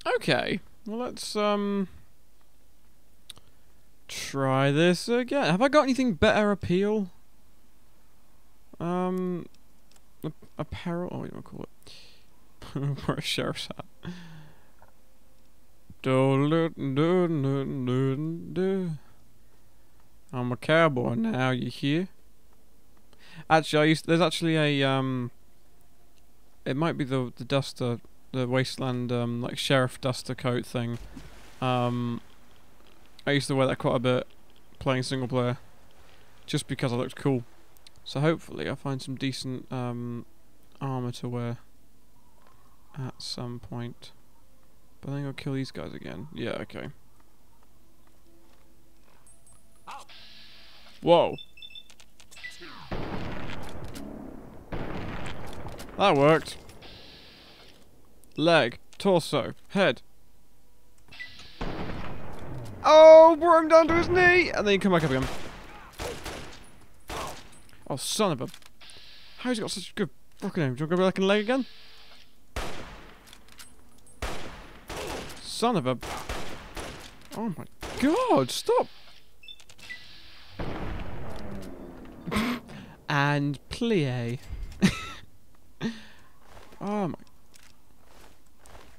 Okay. Well, let's try this again. Have I got anything better appeal? Apparel. Oh, what do you want to call it? Wear a sheriff's hat. I'm a cowboy now. You hear? Actually, there's actually a it might be the duster, the wasteland like sheriff duster coat thing. I used to wear that quite a bit playing single player, just because I looked cool. So hopefully I'll find some decent armor to wear at some point. But I think I'll kill these guys again. Yeah, okay. Whoa. That worked. Leg, torso, head. Oh, brought him down to his knee! And then you come back up again. Oh, son of a... How's he got such a good fucking aim? Do you want to go back and leg again? Son of a... Oh my god, stop! And plie. Oh my...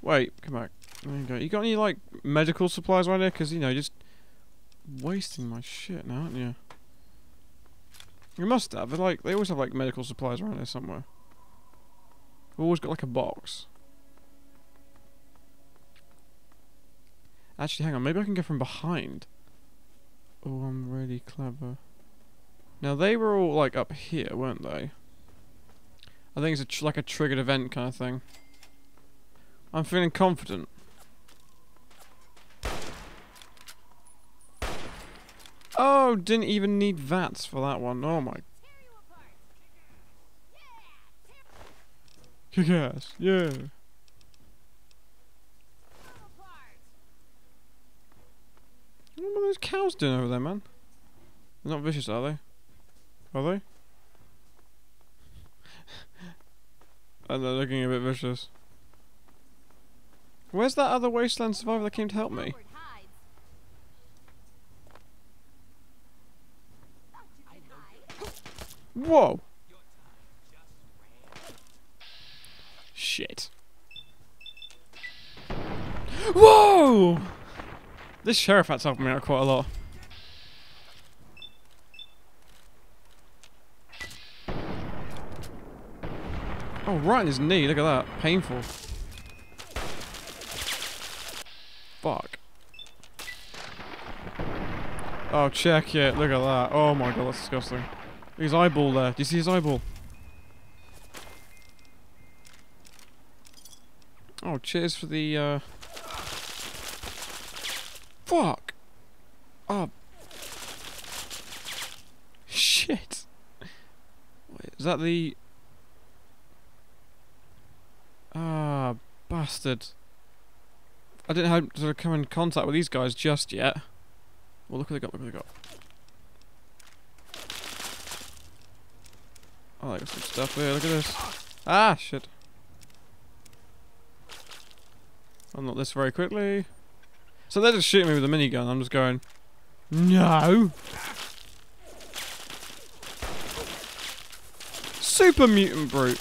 Wait, come back. There you go. You got any, like, medical supplies right here? Because, you know, you're just wasting my shit now, aren't you? You must have. They're like, they always have, like, medical supplies around here somewhere. We've always got, like, a box. Actually, hang on. Maybe I can go from behind. Oh, I'm really clever. Now, they were all, like, up here, weren't they? I think it's like a triggered event kind of thing. I'm feeling confident. Oh, didn't even need VATS for that one. Oh my. Kick ass, yeah. What are those cows doing over there, man? They're not vicious, are they? Are they? And they're looking a bit vicious. Where's that other wasteland survivor that came to help me? Whoa! Shit. Whoa! This sheriff hat's helping me out quite a lot. Oh, right in his knee, look at that. Painful. Fuck. Oh, check it, look at that. Oh my god, that's disgusting. His eyeball there. Do you see his eyeball? Oh, cheers for the, Fuck! Oh. Shit! Wait, is that the... Ah, bastard. I didn't have to come in contact with these guys just yet. Well, look what they got, look what they got. Oh, I got some stuff here, look at this. Ah, shit. I'll not this very quickly. So they're just shooting me with a minigun, I'm just going... No! Super mutant brute!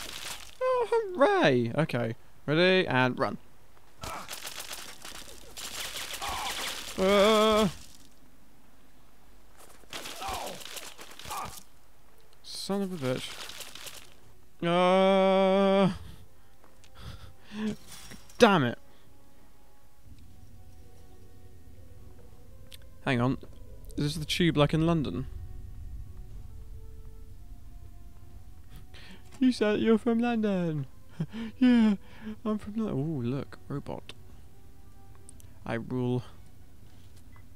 Oh, hooray! Okay, ready, and run. Son of a bitch. Damn it. Hang on. Is this the tube like in London? You said you're from London. Yeah, I'm from London. Oh, look, robot. I will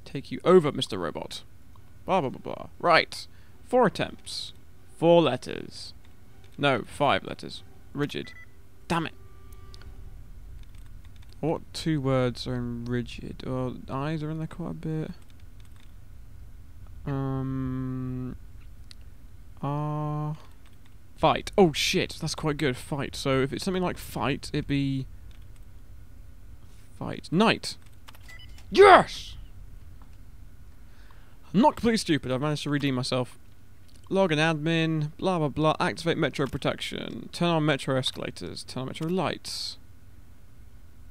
take you over, Mr. Robot. Blah, blah, blah, blah. Right. 4 attempts. 4 letters. No, 5 letters. Rigid. Damn it. What 2 words are in rigid? Oh, eyes are in there quite a bit. Fight. Oh shit, that's quite good. Fight. So if it's something like fight, it'd be Fight. Night! Yes! I'm not completely stupid. I've managed to redeem myself. Log an admin. Blah blah blah. Activate metro protection. Turn on metro escalators. Turn on metro lights.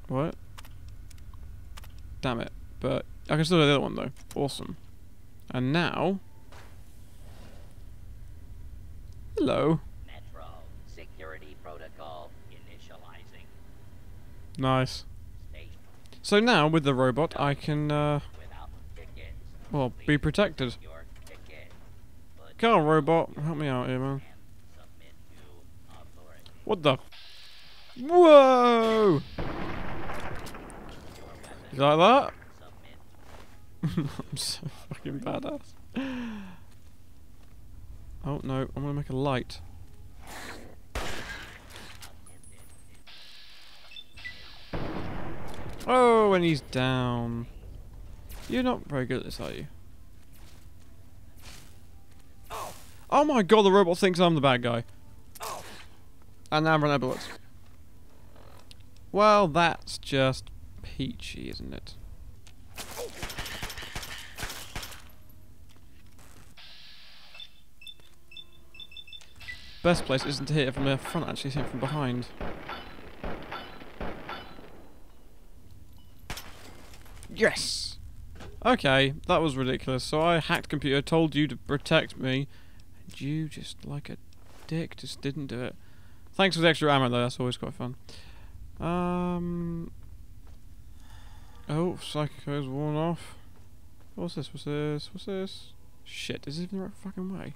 What? Damn it. But I can still do the other one though. Awesome. And now... Hello. Metro security protocol initializing. Nice. Station. So now with the robot I can Without tickets. well, be protected. Your ticket. Come on, robot, help me out here, man. Submit to authority. What the? Whoa! You like that? Submit. I'm so fucking badass. Oh no, I'm gonna make a light. Oh, and he's down. You're not very good at this, are you? Oh my god, the robot thinks I'm the bad guy. And now I'm running out of bullets. Well, that's just peachy, isn't it? Best place isn't to hit it from the front, actually, it's hit it from behind. Yes! Okay, that was ridiculous. So I hacked computer, told you to protect me, and you just like a dick just didn't do it. Thanks for the extra ammo though, that's always quite fun. Oh, Psycho's worn off. What's this? What's this? What's this? Shit, is this even the right fucking way?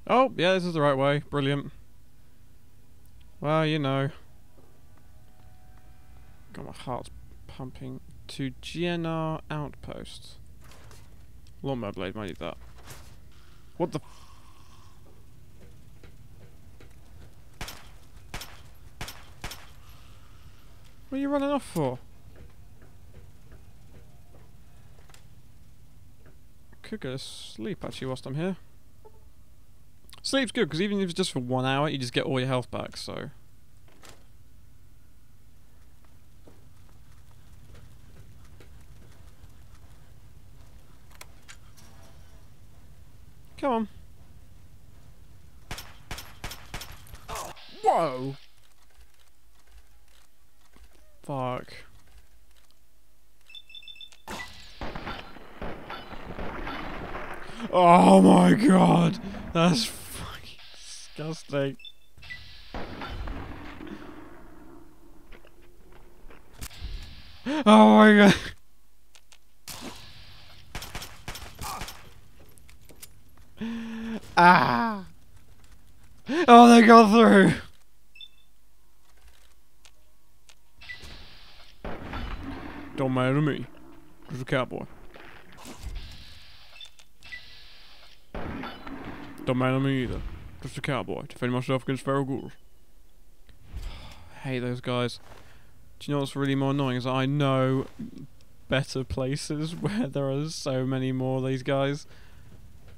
Oh, yeah, this is the right way. Brilliant. Well, you know. God, my heart's pumping. To GNR Outpost. Lawnmower blade, might need that. What the... What are you running off for? I could go to sleep actually whilst I'm here. Sleep's good because even if it's just for 1 hour, you just get all your health back, so... Come on. Whoa! Fuck. Oh my god! That's fucking disgusting. Oh my god! Ah! Oh, they got through! Don't matter to me. Just a cowboy. Don't matter to me either. Just a cowboy. Defending myself against feral ghouls. I hate those guys. Do you know what's really more annoying is that I know better places where there are so many more of these guys.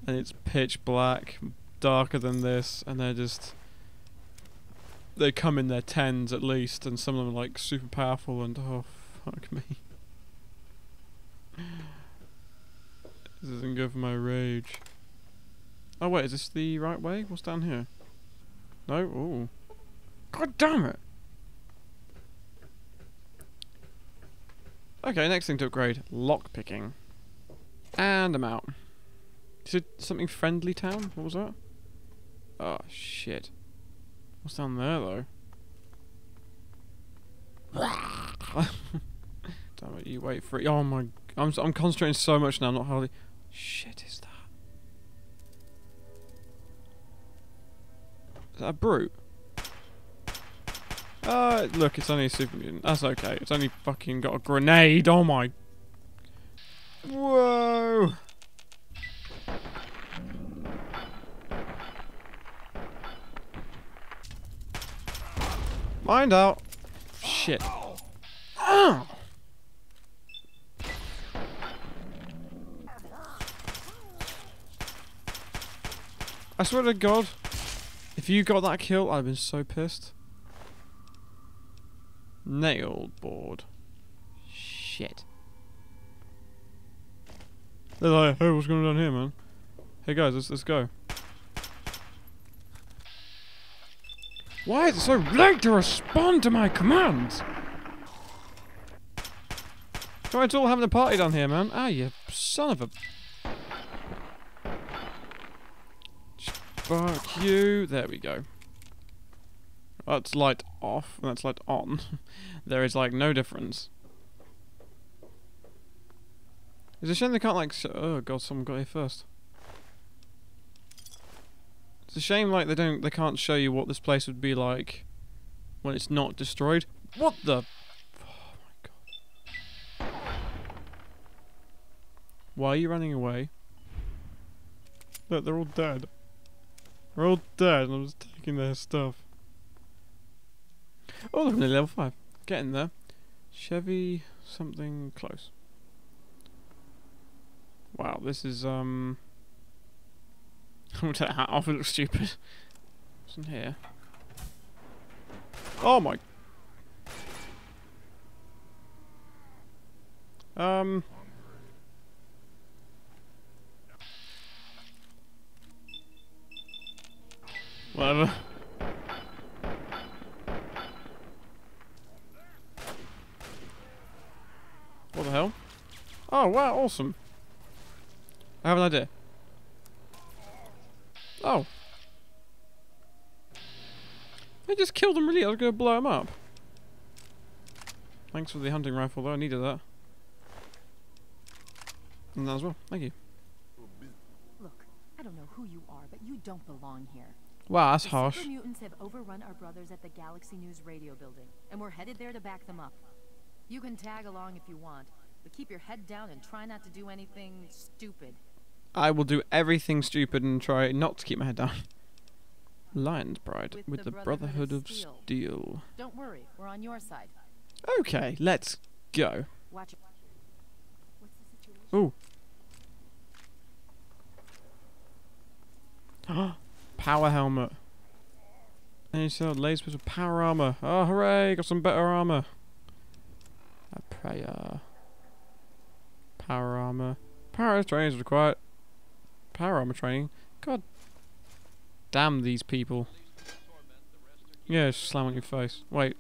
And it's pitch black, darker than this, and they're just... They come in their tens at least, and some of them are like super powerful and oh, fuck me. This isn't good for my rage. Oh wait, is this the right way? What's down here? No? Ooh. God damn it! Okay, next thing to upgrade. Lockpicking. And I'm out. Is it something friendly town? What was that? Oh shit. What's down there though? Damn it, you wait for it. Oh my... I'm concentrating so much now, I'm not hardly... Shit is that? Is that a brute? Look, it's only a super mutant. That's okay. It's only fucking got a grenade. Oh my... Whoa! Mind out. Shit. Ow! I swear to God, if you got that kill, I'd have been so pissed. Nail board. Shit. They're like, hey, what's going on here, man? Hey guys, let's go. Why is it so late to respond to my commands? Oh, it's all having a party down here, man. Ah, you son of a... Fuck you. There we go. That's light off, and that's light on. There is, like, no difference. It's a shame they can't, like... Oh, God, someone got here first. It's a shame, like, they can't show you what this place would be like when it's not destroyed. What the... Oh, my God. Why are you running away? Look, they're all dead. They're all dead, and I'm just taking their stuff. Oh, look, I'm nearly level 5. Getting there. Chevy something close. Wow, this is, I'm gonna take that hat off, it looks stupid. What's in here? Oh my... Whatever. What the hell? Oh, wow, awesome. I have an idea. Oh. I just killed them really, I was going to blow them up. Thanks for the hunting rifle though, I needed that. And that as well, thank you. Look, I don't know who you are, but you don't belong here. Wow, that's The harsh. super mutants have overrun our brothers at the Galaxy News radio building, and we're headed there to back them up. You can tag along if you want, but keep your head down and try not to do anything stupid. I will do everything stupid and try not to keep my head down. Lion's Bride with the Brotherhood of Steel. Don't worry, we're on your side. Okay, let's go. Watch it. What's the situation? Ooh. Power helmet. And you saw laser with power armor. Oh, hooray! Got some better armor. A prayer. Power armor. Power training is required. Power armor training. God damn these people. Yeah, just slam on your face. Wait.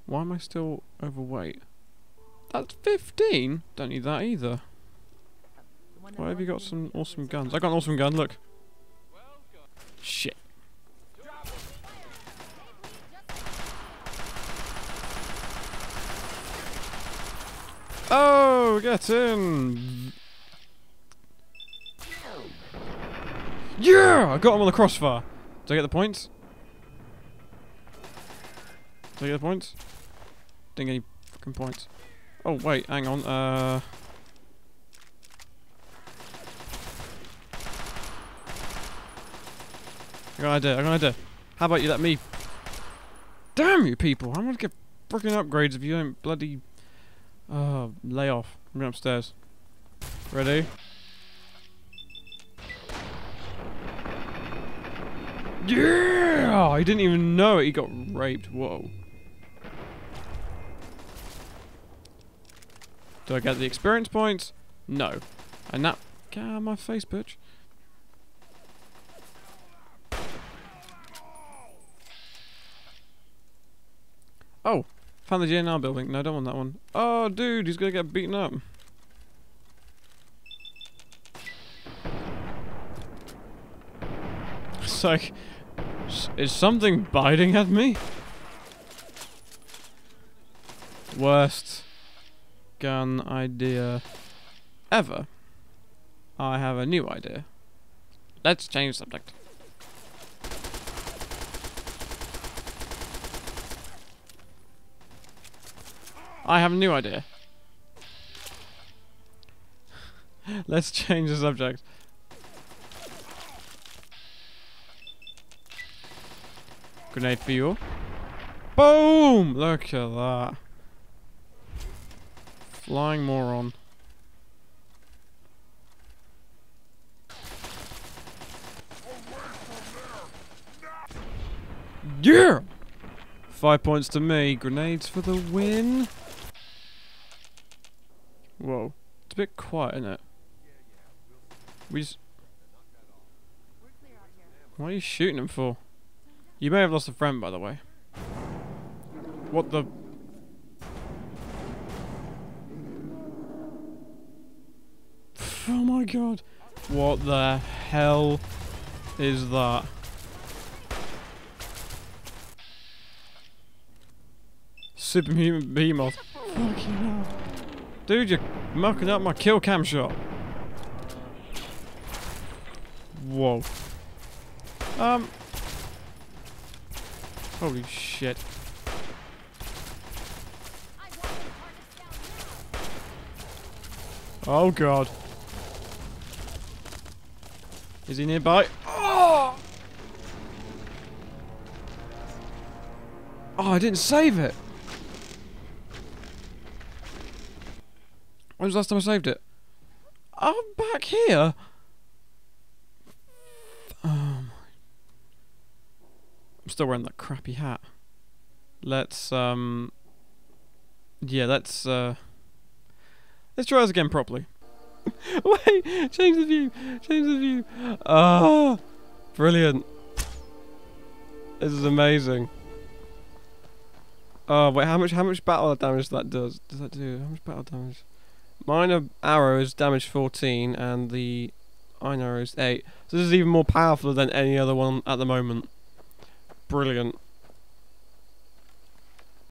Why am I still overweight? That's 15? Don't need that either. Why have you got some awesome guns? I got an awesome gun, look. Shit. Oh, get in! Yeah! I got him on the crossfire. Did I get the points? Did I get the points? Didn't get any fucking points. Oh, wait, hang on. I got an idea, I got an idea. How about you let me... Damn you people! I'm gonna get freaking upgrades if you don't bloody... lay off. I'm going upstairs. Ready? Yeah! He didn't even know it, he got raped. Whoa. Do I get the experience points? No. And that... Get out of my face, bitch. Oh, found the GNR building. No, I don't want that one. Oh, dude, he's gonna get beaten up. It's like, is something biting at me? Worst gun idea ever. I have a new idea. Let's change subject. I have a new idea. Let's change the subject. Grenade for you. Boom! Look at that. Flying moron. Yeah! 5 points to me. Grenades for the win. Whoa. It's a bit quiet, isn't it? We just... We're clear out here. What are you shooting him for? You may have lost a friend, by the way. What the... Oh my god. What the hell is that? Superhuman behemoth. Fucking hell. Dude, you're mucking up my kill cam shot. Whoa. Holy shit. Oh god. Is he nearby? Oh! Oh, I didn't save it. When was the last time I saved it? I'm back here. I'm still wearing that crappy hat. Let's yeah, let's try this again properly. Wait, change the view. Change the view. Ah, brilliant. This is amazing. Oh wait, how much battle damage that does? Does that do? How much battle damage? Minor arrow is damage 14 and the iron arrow is 8. So this is even more powerful than any other one at the moment. Brilliant.